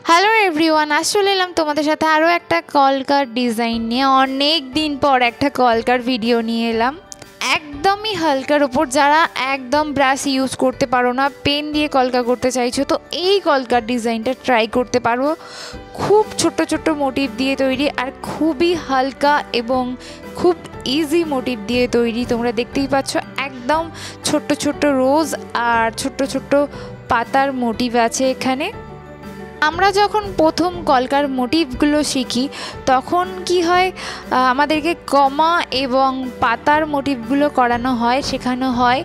Hello everyone, আসলে এলাম তোমাদের সাথে আরও একটা কলকার ডিজাইন নিয়ে। অনেক দিন পর একটা কলকার ভিডিও নিয়ে এলাম। একদমই হালকার ওপর, যারা একদম ব্রাশ ইউজ করতে পারো না, পেন দিয়ে কলকা করতে চাইছো, তো এই কলকার ডিজাইনটা ট্রাই করতে পারো। খুব ছোট ছোট মোটিভ দিয়ে তৈরি আর খুবই হালকা এবং খুব ইজি মোটিভ দিয়ে তৈরি। তোমরা দেখতেই পাচ্ছ একদম ছোট্ট ছোট্ট রোজ আর ছোট্ট ছোট্ট পাতার মোটিভ আছে এখানে। আমরা যখন প্রথম কলকার মোটিভগুলো শিখি তখন কি হয়, আমাদেরকে কমা এবং পাতার মোটিভগুলো করানো হয়, শেখানো হয়।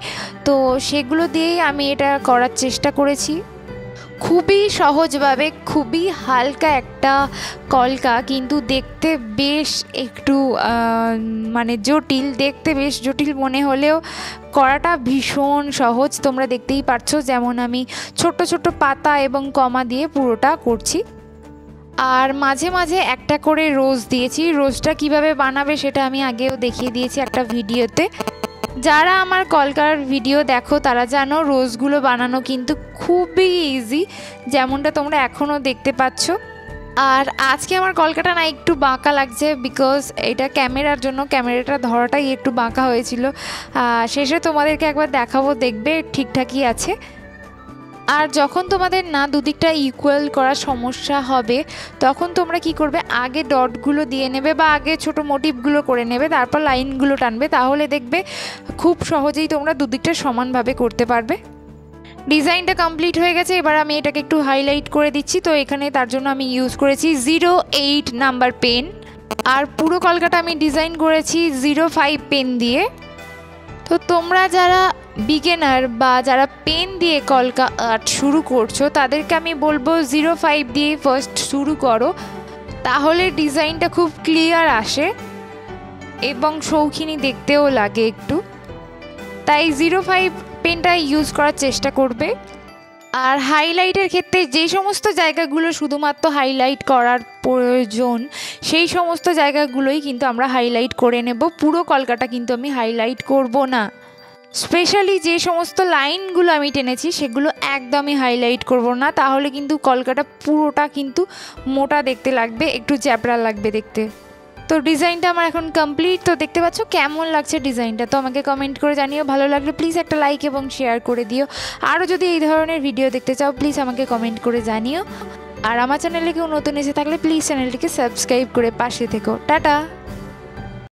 তো সেগুলো দিয়েই আমি এটা করার চেষ্টা করেছি। খুবই সহজভাবে, খুবই হালকা একটা কলকা, কিন্তু দেখতে বেশ একটু জটিল। দেখতে বেশ জটিল মনে হলেও করাটা ভীষণ সহজ। তোমরা দেখতেই পাচ্ছ, যেমন আমি ছোট্ট ছোট্ট পাতা এবং কমা দিয়ে পুরোটা করছি। আর মাঝে মাঝে একটা করে রোজ দিয়েছি। রোজটা কিভাবে বানাবে সেটা আমি আগেও দেখিয়ে দিয়েছি একটা ভিডিওতে। যারা আমার কলকার ভিডিও দেখো তারা জানো রোজগুলো বানানো কিন্তু খুবই ইজি, যেমনটা তোমরা এখনও দেখতে পাচ্ছ। আর আজকে আমার কলকাটা না একটু বাঁকা লাগছে, বিকজ এটা ক্যামেরার জন্য, ক্যামেরাটা ধরাটাই একটু বাঁকা হয়েছিল। শেষে তোমাদেরকে একবার দেখাবো, দেখবে ঠিকঠাকই আছে। আর যখন তোমাদের না দুদিকটা ইকুয়াল করার সমস্যা হবে তখন তোমরা কি করবে, আগে ডটগুলো দিয়ে নেবে বা আগে ছোট মোটিভগুলো করে নেবে, তারপর লাইনগুলো টানবে, তাহলে দেখবে খুব সহজেই তোমরা দুদিকটা সমানভাবে করতে পারবে। ডিজাইনটা কমপ্লিট হয়ে গেছে, এবার আমি এটাকে একটু হাইলাইট করে দিচ্ছি। তো এখানে তার জন্য আমি ইউজ করেছি 08 নাম্বার পেন। আর পুরো কলকাটা আমি ডিজাইন করেছি 05 পেন দিয়ে। তো তোমরা যারা বিগিনার বা যারা পেন দিয়ে কলকা আর্ট শুরু করছো তাদেরকে আমি বলবো 05 দিয়ে ফার্স্ট শুরু করো, তাহলে ডিজাইনটা খুব ক্লিয়ার আসে এবং শৌখিনী দেখতেও লাগে একটু। তাই 05 পেনটা ইউজ করার চেষ্টা করবে। আর হাইলাইটের ক্ষেত্রে যে সমস্ত জায়গাগুলো শুধুমাত্র হাইলাইট করার প্রয়োজন সেই সমস্ত জায়গাগুলোই কিন্তু আমরা হাইলাইট করে নেব। পুরো কলকাটা কিন্তু আমি হাইলাইট করব না। স্পেশালি যে সমস্ত লাইনগুলো আমি টেনেছি সেগুলো একদমই হাইলাইট করব না, তাহলে কিন্তু কলকাটা পুরোটা কিন্তু মোটা দেখতে লাগবে, একটু চ্যাপড়া লাগবে দেখতে। তো ডিজাইনটা আমার এখন কমপ্লিট। তো দেখতে পাচ্ছ কেমন লাগছে ডিজাইনটা, তো আমাকে কমেন্ট করে জানিও। ভালো লাগলে প্লিজ একটা লাইক এবং শেয়ার করে দিও। আরও যদি এই ধরনের ভিডিও দেখতে চাও প্লিজ আমাকে কমেন্ট করে জানিও। আর আমার চ্যানেলে কেউ নতুন এসে থাকলে প্লিজ চ্যানেলটিকে সাবস্ক্রাইব করে পাশে থেকো। টাটা।